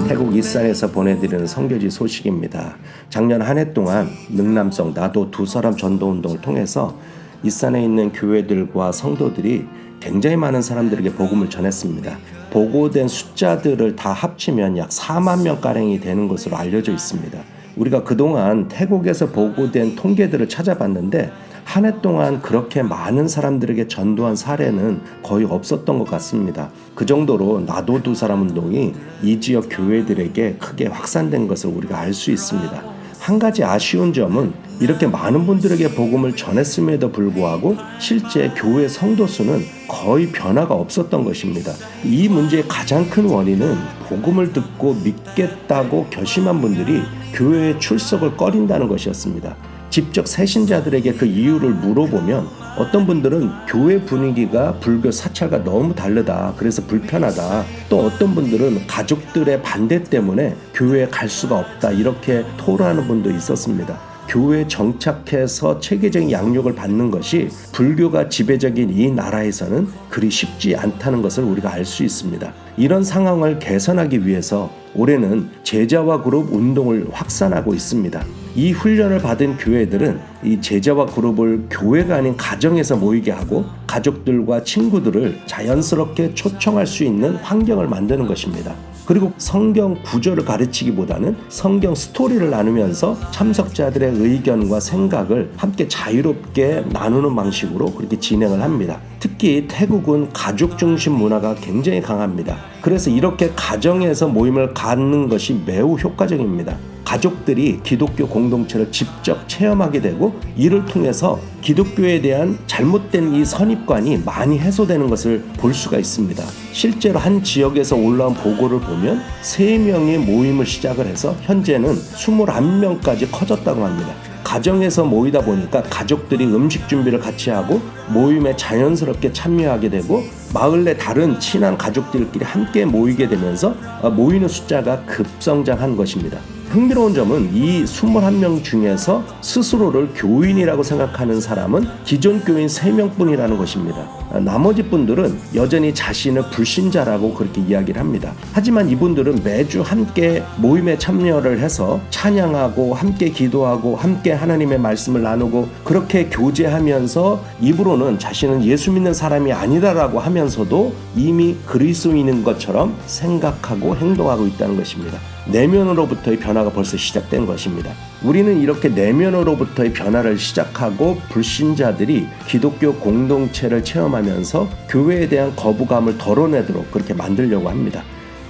태국 이산에서 보내드리는 선교지 소식입니다. 작년 한 해 동안 능남성 나도 두 사람 전도운동을 통해서 이산에 있는 교회들과 성도들이 굉장히 많은 사람들에게 복음을 전했습니다. 보고된 숫자들을 다 합치면 약 4만 명가량이 되는 것으로 알려져 있습니다. 우리가 그동안 태국에서 보고된 통계들을 찾아봤는데 한 해 동안 그렇게 많은 사람들에게 전도한 사례는 거의 없었던 것 같습니다. 그 정도로 나도 두 사람 운동이 이 지역 교회들에게 크게 확산된 것을 우리가 알 수 있습니다. 한 가지 아쉬운 점은 이렇게 많은 분들에게 복음을 전했음에도 불구하고 실제 교회 성도 수는 거의 변화가 없었던 것입니다. 이 문제의 가장 큰 원인은 복음을 듣고 믿겠다고 결심한 분들이 교회에 출석을 꺼린다는 것이었습니다. 직접 새신자들에게 그 이유를 물어보면 어떤 분들은 교회 분위기가 불교 사찰과 너무 다르다, 그래서 불편하다, 또 어떤 분들은 가족들의 반대 때문에 교회에 갈 수가 없다, 이렇게 토로하는 분도 있었습니다. 교회에 정착해서 체계적인 양육을 받는 것이 불교가 지배적인 이 나라에서는 그리 쉽지 않다는 것을 우리가 알 수 있습니다. 이런 상황을 개선하기 위해서 올해는 제자와 그룹 운동을 확산하고 있습니다. 이 훈련을 받은 교회들은 이 제자와 그룹을 교회가 아닌 가정에서 모이게 하고 가족들과 친구들을 자연스럽게 초청할 수 있는 환경을 만드는 것입니다. 그리고 성경 구절을 가르치기보다는 성경 스토리를 나누면서 참석자들의 의견과 생각을 함께 자유롭게 나누는 방식으로 그렇게 진행을 합니다. 특히 태국은 가족 중심 문화가 굉장히 강합니다. 그래서 이렇게 가정에서 모임을 갖는 것이 매우 효과적입니다. 가족들이 기독교 공동체를 직접 체험하게 되고 이를 통해서 기독교에 대한 잘못된 이 선입관이 많이 해소되는 것을 볼 수가 있습니다. 실제로 한 지역에서 올라온 보고를 보면 3명의 모임을 시작을 해서 현재는 21명까지 커졌다고 합니다. 가정에서 모이다 보니까 가족들이 음식 준비를 같이 하고 모임에 자연스럽게 참여하게 되고 마을 내 다른 친한 가족들끼리 함께 모이게 되면서 모이는 숫자가 급성장한 것입니다. 흥미로운 점은 이 21명 중에서 스스로를 교인이라고 생각하는 사람은 기존 교인 3명뿐이라는 것입니다. 나머지 분들은 여전히 자신을 불신자라고 그렇게 이야기를 합니다. 하지만 이분들은 매주 함께 모임에 참여를 해서 찬양하고 함께 기도하고 함께 하나님의 말씀을 나누고 그렇게 교제하면서 입으로는 자신은 예수 믿는 사람이 아니다라고 하면서도 이미 그리스도인인 것처럼 생각하고 행동하고 있다는 것입니다. 내면으로부터의 변화가 벌써 시작된 것입니다. 우리는 이렇게 내면으로부터의 변화를 시작하고 불신자들이 기독교 공동체를 체험하면서 교회에 대한 거부감을 덜어내도록 그렇게 만들려고 합니다.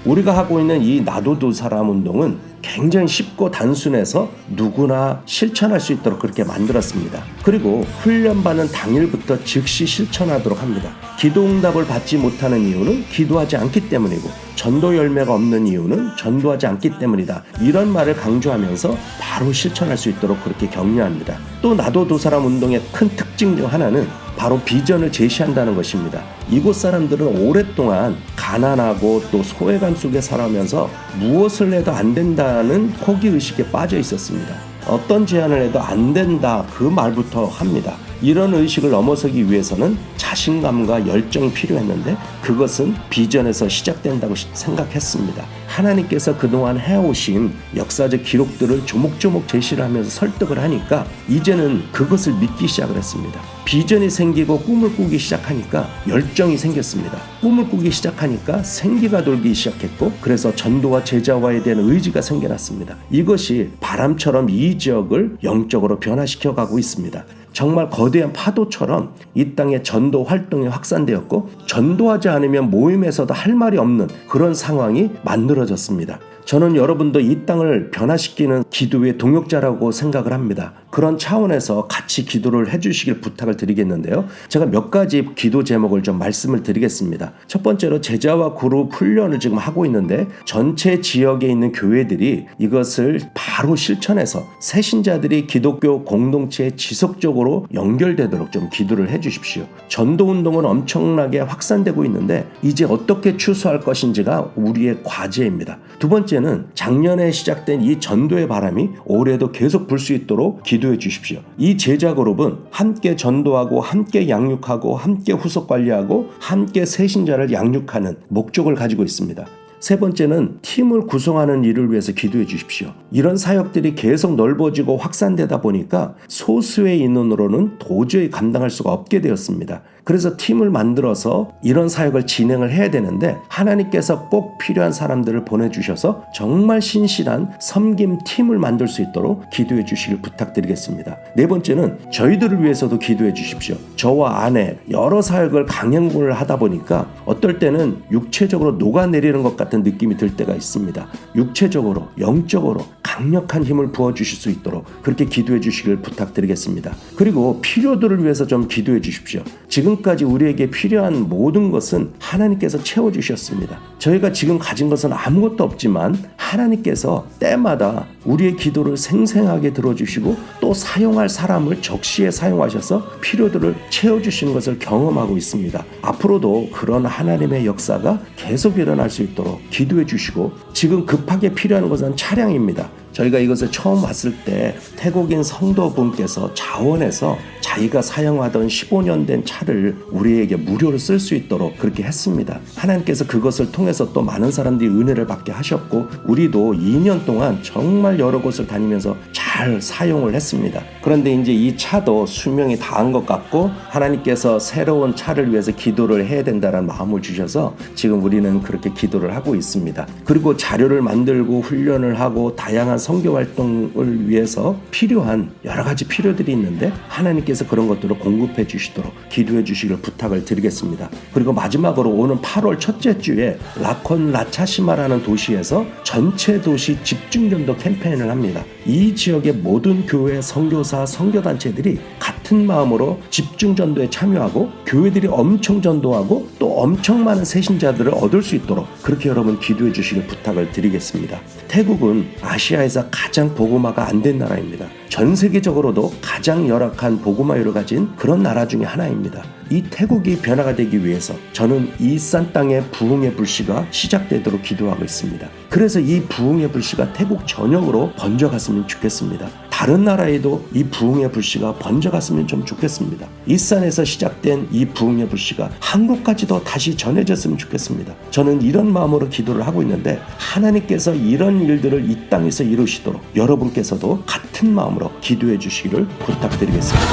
우리가 하고 있는 이 나도 두 사람 운동은 굉장히 쉽고 단순해서 누구나 실천할 수 있도록 그렇게 만들었습니다. 그리고 훈련받는 당일부터 즉시 실천하도록 합니다. 기도응답을 받지 못하는 이유는 기도하지 않기 때문이고 전도 열매가 없는 이유는 전도하지 않기 때문이다. 이런 말을 강조하면서 바로 실천할 수 있도록 그렇게 격려합니다. 또 나도 두 사람 운동의 큰 특징 중 하나는 바로 비전을 제시한다는 것입니다. 이곳 사람들은 오랫동안 가난하고 또 소외감 속에 살아오면서 무엇을 해도 안 된다는 포기의식에 빠져 있었습니다. 어떤 제안을 해도 안 된다, 그 말부터 합니다. 이런 의식을 넘어서기 위해서는 자신감과 열정이 필요했는데 그것은 비전에서 시작된다고 생각했습니다. 하나님께서 그동안 해오신 역사적 기록들을 조목조목 제시를 하면서 설득을 하니까 이제는 그것을 믿기 시작을 했습니다. 비전이 생기고 꿈을 꾸기 시작하니까 열정이 생겼습니다. 꿈을 꾸기 시작하니까 생기가 돌기 시작했고 그래서 전도와 제자와에 대한 의지가 생겨났습니다. 이것이 바람처럼 이 지역을 영적으로 변화시켜 가고 있습니다. 정말 거대한 파도처럼 이 땅의 전도 활동이 확산되었고 전도하지 않으면 모임에서도 할 말이 없는 그런 상황이 만들어졌습니다. 저는 여러분도 이 땅을 변화시키는 기도의 동역자라고 생각을 합니다. 그런 차원에서 같이 기도를 해주시길 부탁을 드리겠는데요. 제가 몇 가지 기도 제목을 좀 말씀을 드리겠습니다. 첫 번째로 제자와 그룹 훈련을 지금 하고 있는데 전체 지역에 있는 교회들이 이것을 바로 실천해서 새신자들이 기독교 공동체에 지속적으로 연결되도록 좀 기도를 해주십시오. 전도운동은 엄청나게 확산되고 있는데 이제 어떻게 추수할 것인지가 우리의 과제입니다. 두 번째는 번째는 작년에 시작된 이 전도의 바람이 올해도 계속 불 수 있도록 기도해 주십시오. 이 제자 그룹은 함께 전도하고 함께 양육하고 함께 후속 관리하고 함께 새신자를 양육하는 목적을 가지고 있습니다. 세 번째는 팀을 구성하는 일을 위해서 기도해 주십시오. 이런 사역들이 계속 넓어지고 확산되다 보니까 소수의 인원으로는 도저히 감당할 수가 없게 되었습니다. 그래서 팀을 만들어서 이런 사역을 진행을 해야 되는데 하나님께서 꼭 필요한 사람들을 보내주셔서 정말 신실한 섬김 팀을 만들 수 있도록 기도해 주시길 부탁드리겠습니다. 네 번째는 저희들을 위해서도 기도해 주십시오. 저와 아내 여러 사역을 강행군을 하다 보니까 어떨 때는 육체적으로 녹아내리는 것 같은 느낌이 들 때가 있습니다. 육체적으로 영적으로 강력한 힘을 부어주실 수 있도록 그렇게 기도해 주시길 부탁드리겠습니다. 그리고 필요들을 위해서 좀 기도해 주십시오. 지금까지 우리에게 필요한 모든 것은 하나님께서 채워주셨습니다. 저희가 지금 가진 것은 아무것도 없지만 하나님께서 때마다 우리의 기도를 생생하게 들어주시고 또 사용할 사람을 적시에 사용하셔서 필요들을 채워주시는 것을 경험하고 있습니다. 앞으로도 그런 하나님의 역사가 계속 일어날 수 있도록 기도해 주시고 지금 급하게 필요한 것은 차량입니다. 저희가 이것을 처음 왔을 때 태국인 성도분께서 자원해서 자기가 사용하던 15년 된 차를 우리에게 무료로 쓸 수 있도록 그렇게 했습니다. 하나님께서 그것을 통해서 또 많은 사람들이 은혜를 받게 하셨고 우리도 2년 동안 정말 여러 곳을 다니면서 잘 사용을 했습니다. 그런데 이제 이 차도 수명이 다한 것 같고 하나님께서 새로운 차를 위해서 기도를 해야 된다는 마음을 주셔서 지금 우리는 그렇게 기도를 하고 있습니다. 그리고 자료를 만들고 훈련을 하고 다양한 선교 활동을 위해서 필요한 여러 가지 필요들이 있는데 하나님께서 그런 것들을 공급해 주시도록 기도해 주시길 부탁을 드리겠습니다. 그리고 마지막으로 오는 8월 첫째 주에 라콘 라차시마라는 도시에서 전체 도시 집중전도 캠페인을 합니다. 이 지역의 모든 교회, 선교사, 선교단체들이 같은 마음으로 집중전도에 참여하고 교회들이 엄청 전도하고 또 엄청 많은 새신자들을 얻을 수 있도록 그렇게 여러분 기도해 주시길 부탁을 드리겠습니다. 태국은 아시아에서 가장 복음화가 안 된 나라입니다. 전 세계적으로도 가장 열악한 복음화율을 가진 그런 나라 중에 하나입니다. 이 태국이 변화가 되기 위해서 저는 이 산 땅의 부흥의 불씨가 시작되도록 기도하고 있습니다. 그래서 이 부흥의 불씨가 태국 전역으로 번져갔으면 좋겠습니다. 다른 나라에도 이 부흥의 불씨가 번져갔으면 좀 좋겠습니다. 이 산에서 시작된 이 부흥의 불씨가 한국까지도 다시 전해졌으면 좋겠습니다. 저는 이런 마음으로 기도를 하고 있는데 하나님께서 이런 일들을 이 땅에서 이루시도록 여러분께서도 같은 마음으로 기도해 주시기를 부탁드리겠습니다.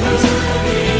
감사합니다.